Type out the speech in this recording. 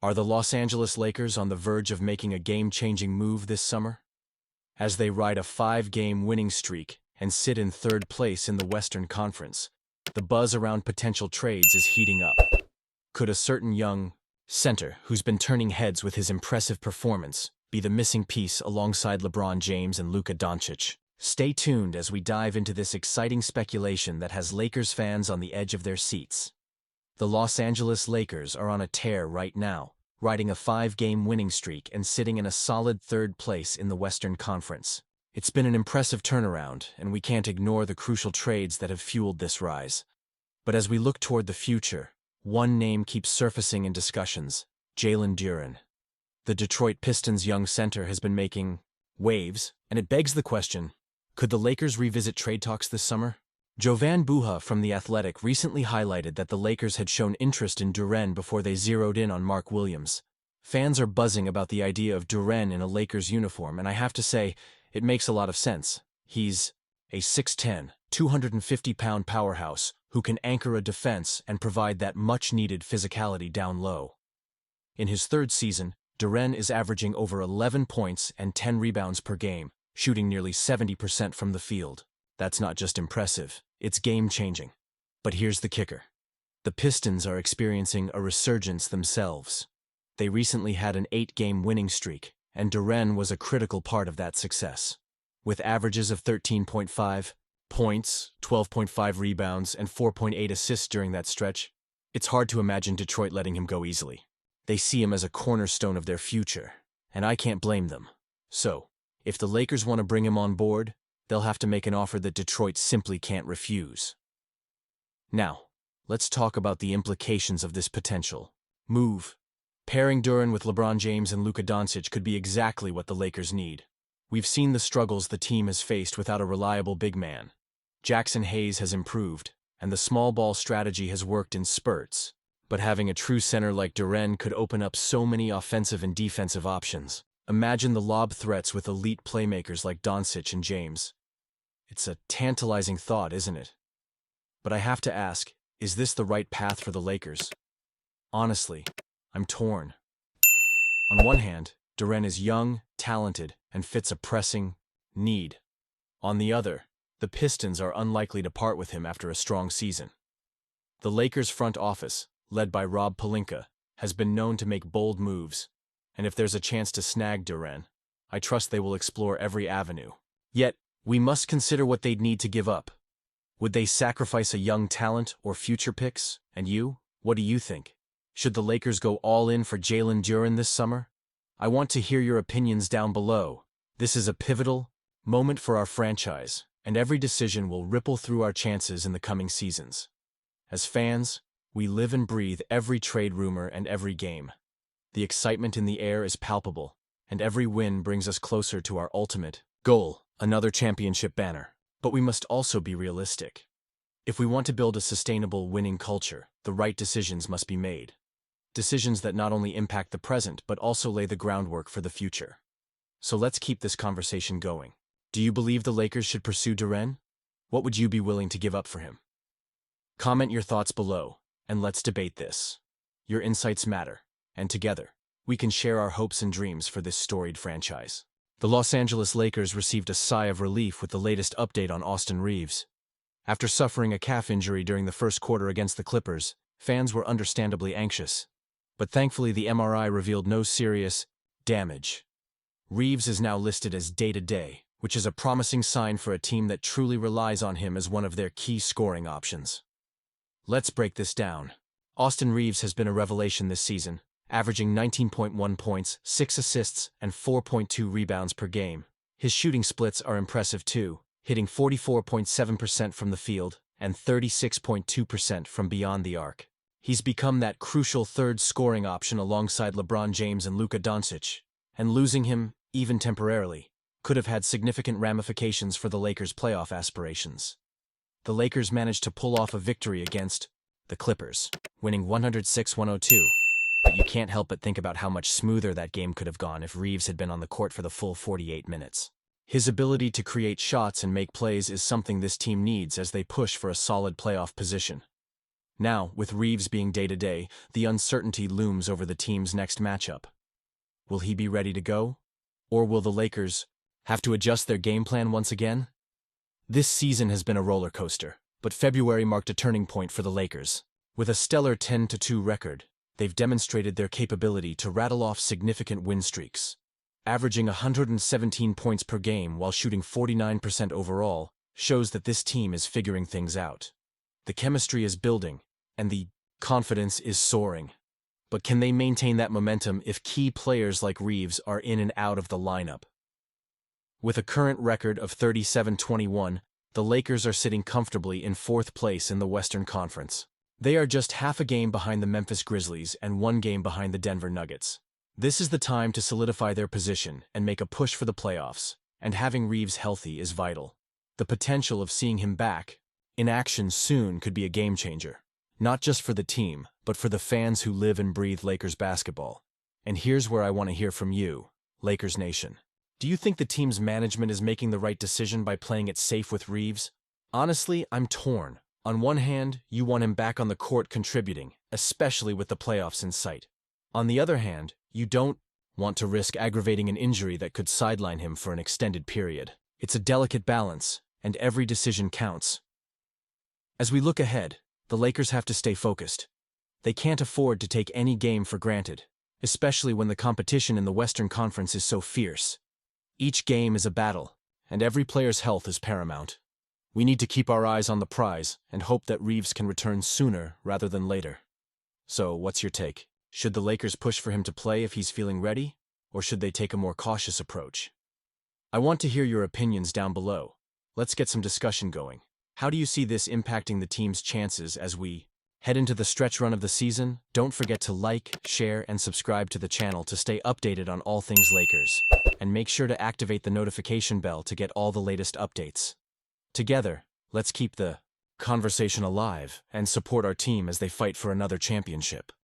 Are the Los Angeles Lakers on the verge of making a game-changing move this summer? As they ride a 5-game winning streak and sit in third place in the Western Conference, the buzz around potential trades is heating up. Could a certain young center, who's been turning heads with his impressive performance, be the missing piece alongside LeBron James and Luka Doncic? Stay tuned as we dive into this exciting speculation that has Lakers fans on the edge of their seats. The Los Angeles Lakers are on a tear right now, riding a 5-game winning streak and sitting in a solid third place in the Western Conference. It's been an impressive turnaround, and we can't ignore the crucial trades that have fueled this rise. But as we look toward the future, one name keeps surfacing in discussions: Jalen Duren. The Detroit Pistons' young center has been making waves, and it begs the question, could the Lakers revisit trade talks this summer? Jovan Buha from The Athletic recently highlighted that the Lakers had shown interest in Duren before they zeroed in on Mark Williams. Fans are buzzing about the idea of Duren in a Lakers uniform, and I have to say, it makes a lot of sense. He's a 6'10", 250-pound powerhouse who can anchor a defense and provide that much-needed physicality down low. In his third season, Duren is averaging over 11 points and 10 rebounds per game, shooting nearly 70% from the field. That's not just impressive, it's game-changing. But here's the kicker. The Pistons are experiencing a resurgence themselves. They recently had an 8-game winning streak, and Duren was a critical part of that success. With averages of 13.5 points, 12.5 rebounds, and 4.8 assists during that stretch, it's hard to imagine Detroit letting him go easily. They see him as a cornerstone of their future, and I can't blame them. So, if the Lakers want to bring him on board, they'll have to make an offer that Detroit simply can't refuse. Now, let's talk about the implications of this potential move. Pairing Duren with LeBron James and Luka Doncic could be exactly what the Lakers need. We've seen the struggles the team has faced without a reliable big man. Jackson Hayes has improved, and the small ball strategy has worked in spurts. But having a true center like Duren could open up so many offensive and defensive options. Imagine the lob threats with elite playmakers like Doncic and James. It's a tantalizing thought, isn't it? But I have to ask, is this the right path for the Lakers? Honestly, I'm torn. On one hand, Duren is young, talented, and fits a pressing need. On the other, the Pistons are unlikely to part with him after a strong season. The Lakers' front office, led by Rob Pelinka, has been known to make bold moves, and if there's a chance to snag Duren, I trust they will explore every avenue. Yet, we must consider what they'd need to give up. Would they sacrifice a young talent or future picks? And you? What do you think? Should the Lakers go all in for Jalen Duren this summer? I want to hear your opinions down below. This is a pivotal moment for our franchise, and every decision will ripple through our chances in the coming seasons. As fans, we live and breathe every trade rumor and every game. The excitement in the air is palpable, and every win brings us closer to our ultimate goal, another championship banner. But we must also be realistic. If we want to build a sustainable winning culture, the right decisions must be made. Decisions that not only impact the present, but also lay the groundwork for the future. So let's keep this conversation going. Do you believe the Lakers should pursue Duren? What would you be willing to give up for him? Comment your thoughts below, and let's debate this. Your insights matter, and together, we can share our hopes and dreams for this storied franchise. The Los Angeles Lakers received a sigh of relief with the latest update on Austin Reaves. After suffering a calf injury during the first quarter against the Clippers, fans were understandably anxious. But thankfully the MRI revealed no serious damage. Reeves is now listed as day-to-day, which is a promising sign for a team that truly relies on him as one of their key scoring options. Let's break this down. Austin Reeves has been a revelation this season, averaging 19.1 points, 6 assists, and 4.2 rebounds per game. His shooting splits are impressive too, hitting 44.7% from the field and 36.2% from beyond the arc. He's become that crucial third scoring option alongside LeBron James and Luka Doncic, and losing him, even temporarily, could have had significant ramifications for the Lakers' playoff aspirations. The Lakers managed to pull off a victory against the Clippers, winning 106-102. But you can't help but think about how much smoother that game could have gone if Reeves had been on the court for the full 48 minutes. His ability to create shots and make plays is something this team needs as they push for a solid playoff position. Now, with Reeves being day-to-day, the uncertainty looms over the team's next matchup. Will he be ready to go? Or will the Lakers have to adjust their game plan once again? This season has been a roller coaster, but February marked a turning point for the Lakers. With a stellar 10-2 record, they've demonstrated their capability to rattle off significant win streaks. Averaging 117 points per game while shooting 49% overall shows that this team is figuring things out. The chemistry is building, and the confidence is soaring. But can they maintain that momentum if key players like Reeves are in and out of the lineup? With a current record of 37-21, the Lakers are sitting comfortably in fourth place in the Western Conference. They are just half a game behind the Memphis Grizzlies and 1 game behind the Denver Nuggets. This is the time to solidify their position and make a push for the playoffs, and having Reeves healthy is vital. The potential of seeing him back in action soon could be a game-changer, not just for the team, but for the fans who live and breathe Lakers basketball. And here's where I want to hear from you, Lakers Nation. Do you think the team's management is making the right decision by playing it safe with Reeves? Honestly, I'm torn. On one hand, you want him back on the court contributing, especially with the playoffs in sight. On the other hand, you don't want to risk aggravating an injury that could sideline him for an extended period. It's a delicate balance, and every decision counts. As we look ahead, the Lakers have to stay focused. They can't afford to take any game for granted, especially when the competition in the Western Conference is so fierce. Each game is a battle, and every player's health is paramount. We need to keep our eyes on the prize and hope that Reeves can return sooner rather than later. So, what's your take? Should the Lakers push for him to play if he's feeling ready, or should they take a more cautious approach? I want to hear your opinions down below. Let's get some discussion going. How do you see this impacting the team's chances as we head into the stretch run of the season? Don't forget to like, share, and subscribe to the channel to stay updated on all things Lakers. And make sure to activate the notification bell to get all the latest updates. Together, let's keep the conversation alive and support our team as they fight for another championship.